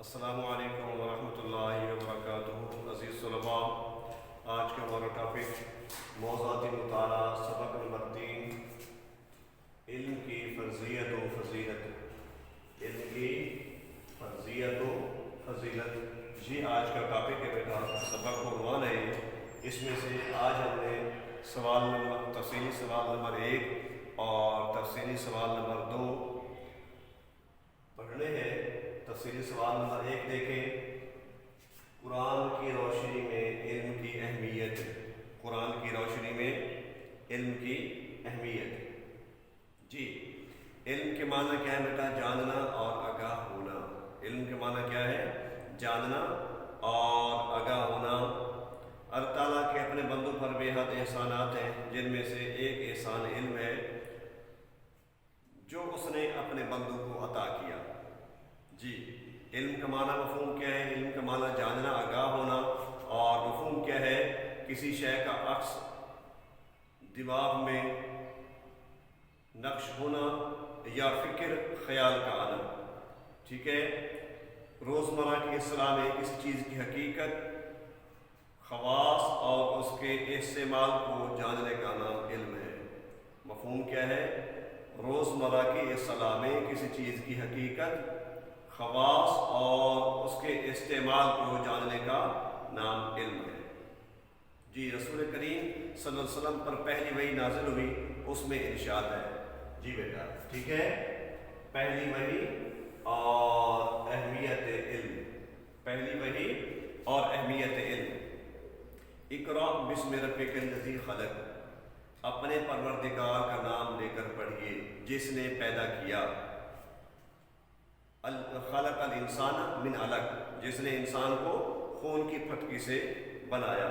السلام علیکم ورحمۃ اللہ وبرکاتہ۔ عزیز طلباء، آج کا ہمارا ٹاپک موضوعاتی مطالعہ سبق نمبر 3، علم کی فرضیت و فضیلت۔ علم کی فرضیت و فضیلت، یہ آج کا ٹاپک ہے بیٹا، سبق کو عنوان ہے۔ اس میں سے آج ہم نے تفصیلی سوال نمبر 1 اور تفصیلی سوال نمبر 2 پڑھنے ہیں۔ تفصیلی سوال نمبر 1 دیکھیں، قرآن کی روشنی میں علم کی اہمیت۔ قرآن کی روشنی میں علم کی اہمیت۔ جی، علم کے معنی کیا ہے بیٹا؟ جاننا اور آگاہ ہونا۔ علم کے معنی کیا ہے؟ جاننا اور آگاہ ہونا۔ اللہ تعالیٰ کے اپنے بندوں پر بے حد احسانات ہیں، جن میں سے ایک احسان علم ہے جو اس نے اپنے بندوں کو عطا کیا۔ جی، علم کا معنی مفہوم کیا ہے؟ علم کا معنی جاننا، آگاہ ہونا، اور مفہوم کیا ہے؟ کسی شے کا عکس دماغ میں نقش ہونا یا فکر خیال کا آنا۔ ٹھیک ہے، روزمرہ کی اصطلاح میں کسی چیز کی حقیقت، خواص اور اس کے استعمال کو جاننے کا نام علم ہے۔ مفہوم کیا ہے؟ روزمرہ کی اصطلاح میں کسی چیز کی حقیقت، خواص اور اس کے استعمال کو جاننے کا نام علم ہے۔ جی، رسول کریم صلی اللہ علیہ وسلم پر پہلی وحی نازل ہوئی، اس میں ارشاد ہے۔ جی بیٹا، ٹھیک ہے، پہلی وحی اور اہمیت علم۔ پہلی وحی اور اہمیت علم۔ اقرأ بسم ربک الذی خلق، اپنے پروردگار کا نام لے کر پڑھیے جس نے پیدا کیا۔ خلق الانسان من علق، جس نے انسان کو خون کی پھٹکی سے بنایا۔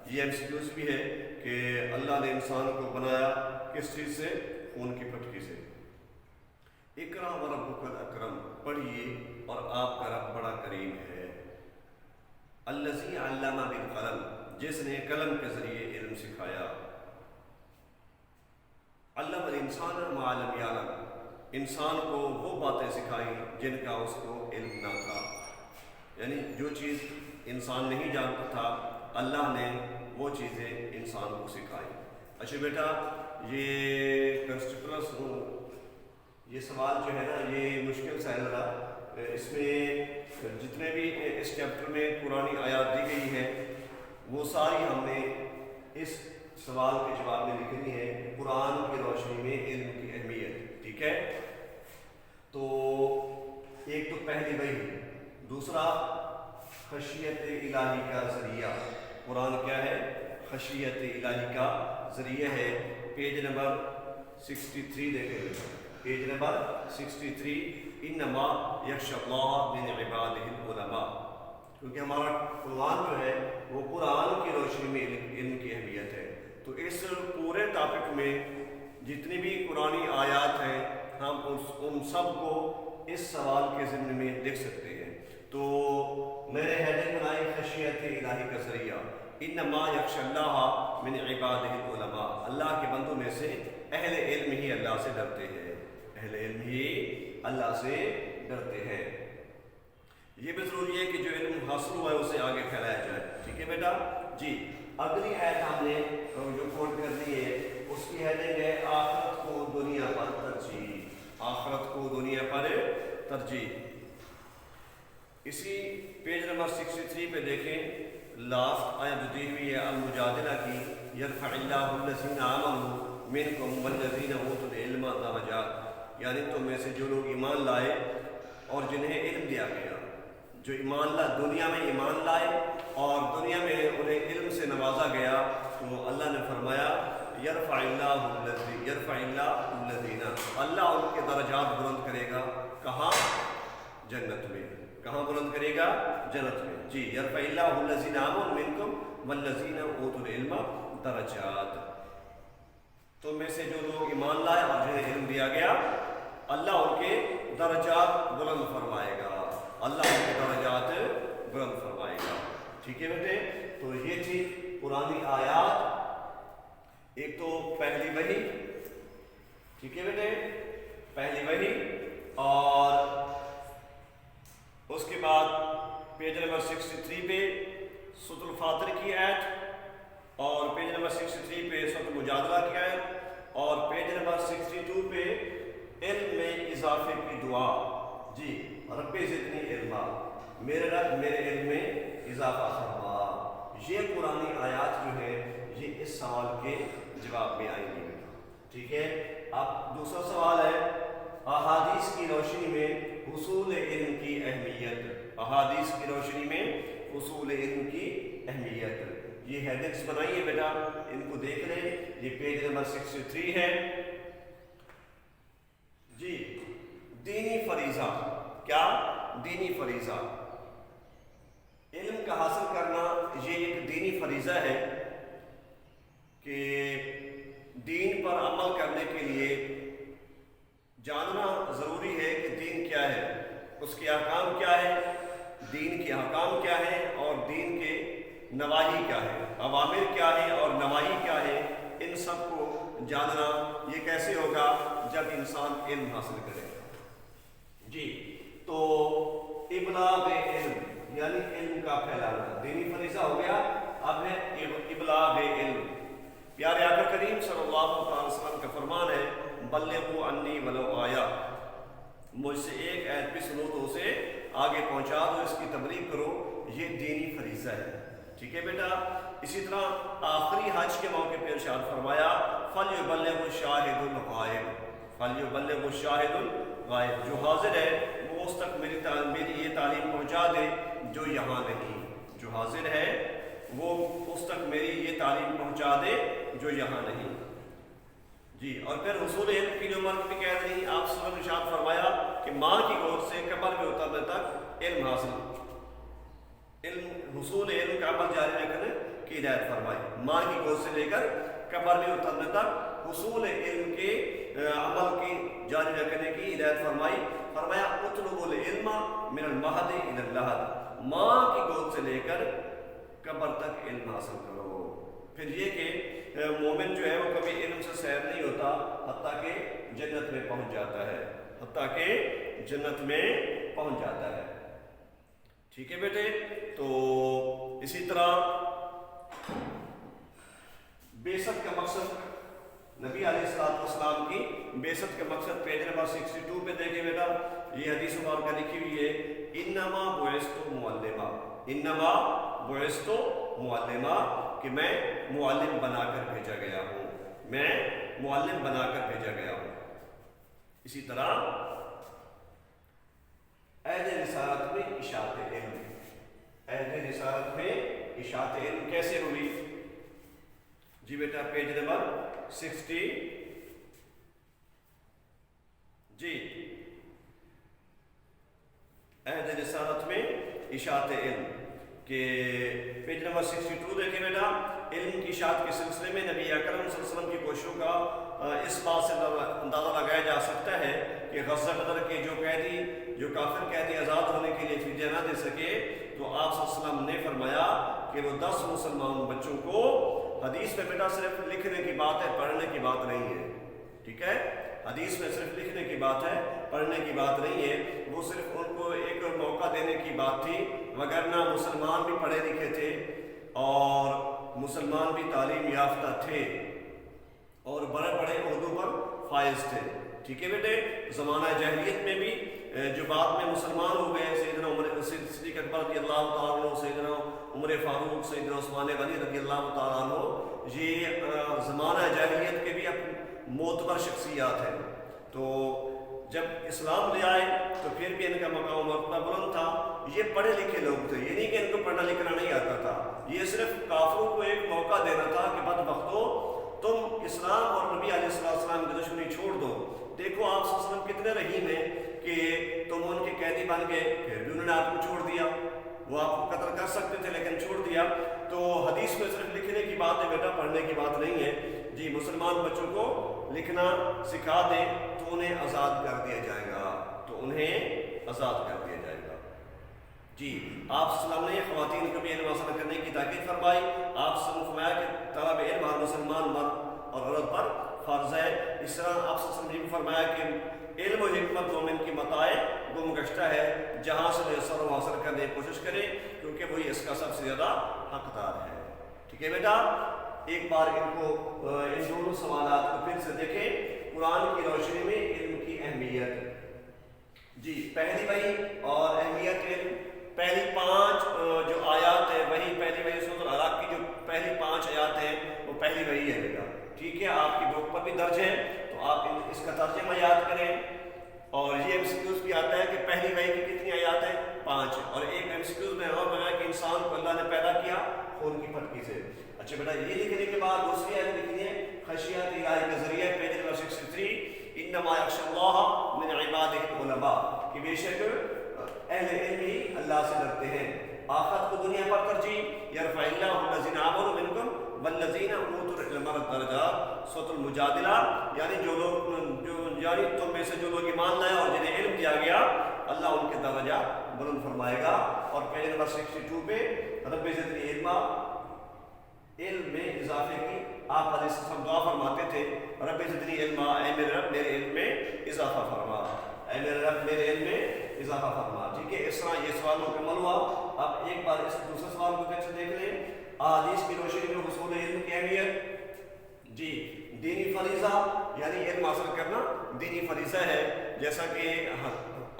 یہ ایکسکیوز بھی ہے کہ اللہ نے انسان کو بنایا کس چیز سے؟ خون کی پھٹکی سے۔ اقرأ وربک الاکرم، پڑھیے اور آپ کا رب بڑا کریم ہے۔ الذی علم بالقلم، جس نے قلم کے ذریعے علم سکھایا۔ علم الانسان ما لم یعلم، انسان کو وہ باتیں سکھائیں جن کا اس کو علم نہ تھا۔ یعنی جو چیز انسان نہیں جانتا تھا، اللہ نے وہ چیزیں انسان کو سکھائی۔ اچھا بیٹا، یہ کنسٹیپلس یہ سوال جو ہے نا، یہ مشکل سا ہے ذرا۔ اس میں جتنے بھی اس چیپٹر میں قرآنی آیات دی گئی ہیں، وہ ساری ہم نے اس سوال کے جواب میں لکھنی ہے، قرآن کی روشنی میں علم کی اہمیت۔ ٹھیک ہے، تو ایک تو پہلی وحی، دوسرا خشیت الہی کا ذریعہ۔ قرآن کیا ہے؟ خشیت الہی کا ذریعہ ہے۔ پیج نمبر 63 دیکھیں، پیج نمبر 63، انما یخشی اللہ من عبادہ العلماء۔ کیونکہ ہمارا عنوان جو ہے وہ قرآن کی روشنی میں علم کی اہمیت ہے، تو اس پورے ٹاپک میں جتنی بھی قرآنی آیات ہیں، ہم ان سب کو اس سوال کے ضمن میں دیکھ سکتے ہیں۔ تو میں نے ہیڈنگ بنائی خشیت الہی کا ذریعہ، انما یخشی اللہ من عبادہ العلماء، اللہ کے بندوں میں سے اہل علم ہی اللہ سے ڈرتے ہیں۔ اہل علم ہی اللہ سے ڈرتے ہیں۔ یہ بھی ضروری ہے کہ جو علم حاصل ہوا ہے اسے آگے پھیلایا جائے۔ ٹھیک ہے بیٹا؟ جی، اگلی آیت ہم نے جو کوٹ کرنی ہے، اس کی ہیڈنگ ہے آخرت کو دنیا پر ترجیح۔ آخرت کو دنیا پر ترجیح۔ اسی پیج نمبر 63 پہ دیکھیں، لاسٹ آیت جو دی ہوئی ہے المجادلہ کی، یرفع اللہ الذین آمنوا منکم والذین اوتوا العلم درجات، یعنی تم میں سے جو لوگ ایمان لائے اور جنہیں علم دیا گیا، جو ایمان دنیا میں ایمان لائے اور دنیا میں انہیں علم سے نوازا گیا، تو اللہ نے فرمایا یرفع اللہ الذین، اللہ ان کے درجات بلند کرے گا۔ کہاں؟ جنت میں۔ کہاں بلند کرے گا؟ جنت میں۔ جی، یرفع اللہ الذین آمنوا منکم والذین اوتوا العلم درجات، تم میں سے جو لوگ ایمان لائے اور جنہیں علم دیا گیا، اللہ ان کے درجات بلند فرمائے گا۔ اللہ ان کے درجات بلند فرمائے گا۔ ٹھیک ہے بیٹے؟ تو یہ تھی قرآنی آیات، ایک تو پہلی وحی، ٹھیک ہے بیٹے، پہلی وحی، اور اس کے بعد پیج نمبر 63 پہ سورۃ الفاطر کی آیت، اور پیج نمبر 63 پہ سورۃ المجادلہ کی آیت، اور پیج نمبر 62 پہ علم میں اضافے کی دعا۔ جی، رب زدنی علما، میرے رب میرے علم میں اضافہ فرما۔ یہ قرآنی آیات جو ہے یہ اس سوال کے جواب میں آئیں گی۔ ٹھیک ہے، اب دوسرا سوال ہے احادیث کی روشنی میں حصول علم کی اہمیت۔ احادیث کی روشنی میں حصول علم کی اہمیت، یہ ہیڈنگس بنائیے بیٹا، ان کو دیکھ لیں، یہ پیج نمبر 63 ہے۔ جی، دینی فریضہ، کیا دینی فریضہ؟ علم کا حاصل کرنا یہ ایک دینی فریضہ ہے کہ دین پر عمل کرنے کے لیے جاننا ضروری ہے کہ دین کیا ہے، اس کے احکام کیا ہے، دین کے احکام کیا ہے اور دین کے نواہی کیا ہے، اوامر کیا ہے اور نواہی کیا ہے۔ ان سب کو جاننا یہ کیسے ہوگا؟ جب انسان علم حاصل کرے۔ جی، تو ابلاغ علم یعنی علم کا پھیلانا دینی فریضہ ہو گیا۔ اب ہے ابلاغ علم۔ پیارے آقا کریم صلی اللہ علیہ وسلم کا فرمان ہے، بلغوا انی ولو آیا، مجھ سے ایک آیت بھی سنو تو اسے آگے پہنچا دو، اس کی تبلیغ کرو، یہ دینی فریضہ ہے۔ ٹھیک ہے بیٹا، اسی طرح آخری حج کے موقع پہ ارشاد فرمایا، فلیبلغ الشاہد الغائب، فلیبلغ الشاہد الغائب، جو حاضر ہے وہ اس تک میری یہ تعلیم پہنچا دے جو یہاں نہیں، جو حاضر ہے وہ اس تک میری یہ تعلیم پہنچا دے جو یہاں نہیں۔ جی، اور پھر حصول علم کی عمر بھی قید نہیں، آپ صلی اللہ علیہ وسلم نے ارشاد فرمایا کہ ماں کی گود سے قبر میں اترنے تک علم حاصل، حصول علم کا عمل جاری رکھنے کی ہدایت فرمائی۔ ماں کی گود سے لے کر قبر میں اترنے تک حصول علم کے عمل کی جاری رکھنے کی ہدایت فرمائی۔ فرمایا اطلبوا العلم من المہد الی اللحد، ماں کی گود سے لے کر قبر تک علم حاصل کرو۔ پھر یہ کہ مومن جو ہے وہ کبھی علم سے سیر نہیں ہوتا حتیٰ کہ جنت میں پہنچ جاتا ہے، حتیٰ کہ جنت میں پہنچ جاتا ہے۔ ٹھیک ہے بیٹے، تو اسی طرح بعثت کا مقصد، نبی علیہ السلام کی بعثت کا مقصد پیج نمبر 62 پہ دیکھیں بیٹا، یہ حدیث مبارکہ لکھی ہوئی ہے، انما بعثت معلما، انما بعثت معلما، کہ میں معلم بنا کر بھیجا گیا ہوں، میں معلم بنا کر بھیجا گیا ہوں۔ اسی طرح عہد رسالت میں اشاعت علم، عہد رسالت میں اشاعت علم کیسے ہوئی؟ جی بیٹا، پیج نمبر 60، جی، عہد رسالت میں اشاعت علم کہ پیج نمبر 62 دیکھیں بیٹا، علم کی اشاعت کے سلسلے میں نبی اکرم صلی اللہ علیہ وسلم کی کوششوں کا اس بات سے اندازہ لگایا جا سکتا ہے کہ غزوہ بدر کے جو کافر قیدی آزاد ہونے کے لیے فدیہ نہ دے سکے، تو آپ صلی اللہ علیہ وسلم نے فرمایا کہ وہ 10 مسلمان بچوں کو، حدیث میں بیٹا صرف لکھنے کی بات ہے، پڑھنے کی بات نہیں ہے، ٹھیک ہے، حدیث میں صرف لکھنے کی بات ہے، پڑھنے کی بات نہیں ہے، وہ صرف ان کو ایک موقع دینے کی بات تھی، وگرنہ مسلمان بھی پڑھے لکھے تھے اور مسلمان بھی تعلیم یافتہ تھے اور بڑے بڑے عہدوں پر فائز تھے۔ ٹھیک ہے بیٹے، زمانہ جاہلیت میں بھی جو بعد میں مسلمان ہو گئے، سیدنا عمر صدیق اکبر رضی اللہ تعالیٰ عنہ، سیدنا عمر فاروق، سیدنا عثمان غنی رضی اللہ تعالیٰ عنہ، یہ زمانہ جاہلیت کے بھی معتبر شخصیات ہیں۔ تو جب اسلام لے آئے تو پھر بھی ان کا مقام مرتبہ بلند تھا، یہ پڑھے لکھے لوگ تھے، یہ نہیں کہ ان کو پڑھنا لکھنا نہیں آتا تھا، یہ صرف کافروں کو ایک موقع دینا تھا کہ بدبختو تم اسلام اور نبی علیہ السلام کی دشمنی چھوڑ دو۔ دیکھو آپ صلی اللہ علیہ وسلم کتنے رحیم ہیں کہ تم ان کے قیدی بن گئے، پھر بھی انہوں نے آپ کو چھوڑ دیا، وہ آپ کو قتل کر سکتے تھے لیکن چھوڑ دیا۔ تو حدیث میں صرف لکھنے کی بات ہے بیٹا، پڑھنے کی بات نہیں ہے۔ جی، مسلمان بچوں کو لکھنا سکھا دیں تو انہیں آزاد کر دیا جائے گا، تو انہیں آزاد کر دیا جائے گا۔ جی، آپ صلی اللہ علیہ وسلم نے خواتین کو بھی علم حاصل کرنے کی تاکید فرمائی۔ آپ صلی اللہ علیہ وسلم نے فرمایا کہ طلب علم ہر مسلمان مرد اور عورت پر فرض ہے۔ اس طرح آپ صلی اللہ علیہ وسلم نے فرمایا کہ علم و حکمت مومن کی متاع گم گشتہ ہے، جہاں سے میسر ہو حاصل کرنے کی کوشش کرے، کیونکہ وہی اس کا سب سے زیادہ حقدار ہے۔ ٹھیک ہے بیٹا، ایک بار ان دونوں سوالات کو پھر سے دیکھیں قرآن کی روشنی میں علم کی اہمیت۔ جی پہلی وحی اور اہمیت علم، پہلی 5 جو آیات ہے وہی پہلی وحی سورۃ العراق کی جو پہلی 5 آیات ہیں وہ پہلی وحی ہے بیٹا، ٹھیک ہے، آپ کی بک پر بھی درج ہے، تو آپ اس کا ترجمہ یاد کریں۔ اور یہ MCQs بھی آتا ہے کہ پہلی وحی کی کتنی آیات ہیں؟ 5، اور ایک MCQs میں اور بتایا کہ انسان کو اللہ نے پیدا کیا خون کی پھٹکی سے۔ اچھا بیٹا، یہ لکھنے کے بعد دوسری آیت لکھنی ہے خشیت الہی کے ذریعے، پیج نمبر 63، انما یخشی اللہ من عبادہ العلماء، کہ بے شک اہل علم ہی اللہ سے ڈرتے ہیں۔ آخرت کو دنیا پر ترجیح، یرفع اللہ الذین آمنوا منکم والذین اوتوا العلم درجات، سورۃ المجادلہ، یعنی جو لوگ یعنی تم میں سے جو لوگ ایمان لائے اور جنہیں علم دیا گیا اللہ ان کے درجہ بلند فرمائے گا۔ اور پیج نمبر 62 پہ رب زدنی علما، علم میں اضافے کی آپ علیہ السلام دعا فرماتے تھے، رب زدنی علما، اے میرے رب میرے علم میں اضافہ فرما، اے میرے رب میرے علم میں اضافہ فرما۔ ٹھیک ہے، اس طرح یہ سوال مکمل ہوا۔ اب ایک بار اس دوسرے سوال کو پھر سے دیکھ لیں، احادیث کی روشنی میں حصول علم کی اہمیت۔ جی دینی فریضہ، یعنی علم حاصل کرنا دینی فریضہ ہے، جیسا کہ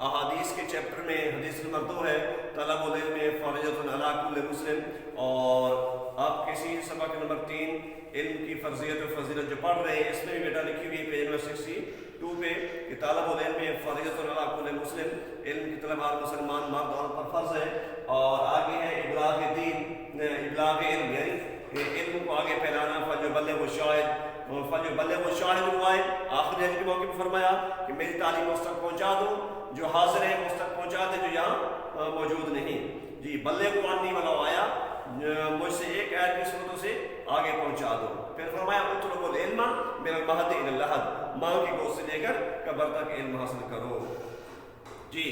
احادیث کے چیپٹر میں حدیث نمبر 2 ہے، طلب العلم فرضۃ علی کل مسلم، اور آپ کسی سبق نمبر 3 علم کی فرضیت و فضیلت جو پڑھ رہے ہیں اس میں بھی بیٹا لکھی ہوئی ہے پیج نمبر 62 پہ کہ طلب العلم فرضۃ علی کل مسلم، علم کی طلب ہر مسلمان مرد عورت پر فرض ہے۔ اور آگے ہے ابلاغ دین، ابلاغ علم یعنی علم کو آگے پھیلانا، فلیبلغ الشاہد فلیبلغ الشاہد الغائب، آخری حج کے موقع پہ فرمایا کہ میری تعلیم اس تک پہنچا دو، جو حاضر ہیں اس تک پہنچا دے جو یہاں موجود نہیں۔ جی بلغوا عنی ولو آیا، مجھ سے ایک آیت کی صورتوں سے آگے پہنچا دو۔ پھر فرمایا اطلبوا العلم من المہد الی اللحد، ماں کی گود سے لے کر قبر تک علم حاصل کرو۔ جی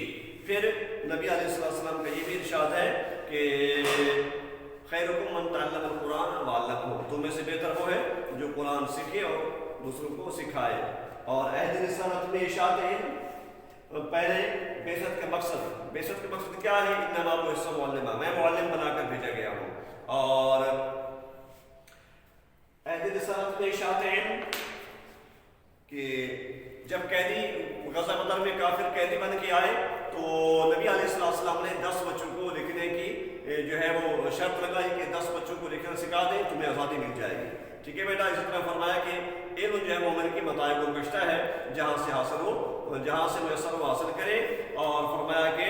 پھر نبی علیہ السلام کا یہ بھی ارشاد ہے کہ خیرکم من تعلم القرآن وعلمہ، تم میں سے بہتر وہ ہے جو قرآن سیکھے اور دوسروں کو سکھائے۔ اور عہد رسالت میں اشاعت علم، پہلے بعثت کا مقصد کیا ہے؟ انما بعثت معلما، میں معلم بنا کر بھیجا گیا ہوں۔ اور عہد رسالت میں اشاعت علم کہ جب قیدی غزہ بدر میں کافر قیدی بن کے آئے تو نبی علیہ السلام نے 10 بچوں کو لکھنے کی جو ہے وہ شرط لگائی کہ 10 بچوں کو لکھنا سکھا دیں، تمہیں آزادی مل جائے گی۔ ٹھیک ہے بیٹا، اسی طرح فرمایا کہ علم جو ہے مومن کی متاع گزشتہ ہے، جہاں سے حاصل ہو، جہاں سے میسر ہو حاصل کرے۔ اور فرمایا کہ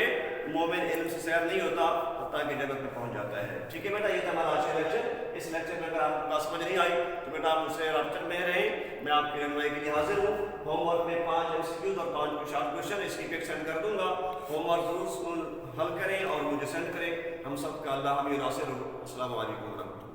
مومن علم سے سیر نہیں ہوتا حتیٰ کہ جنت میں پہنچ جاتا ہے۔ ٹھیک ہے بیٹا، یہ تھا ہمارا آج کا لیکچر۔ اس لیکچر میں اگر آپ کو بات سمجھ نہیں آئی تو بیٹا آپ مجھ سے رابطے میں رہیں، میں آپ کی رہنمائی کے لیے حاضر ہوں۔ ہوم ورک میں 5 MCQs اور 5 شارٹ کوشچن اس کی پک سینڈ کر دوں گا، ہوم ورک ضرور حل کریں اور مجھے سینڈ کریں۔ ہم سب کا اللہ حامی و ناصر ہو۔ السلام علیکم ورحمۃ اللہ۔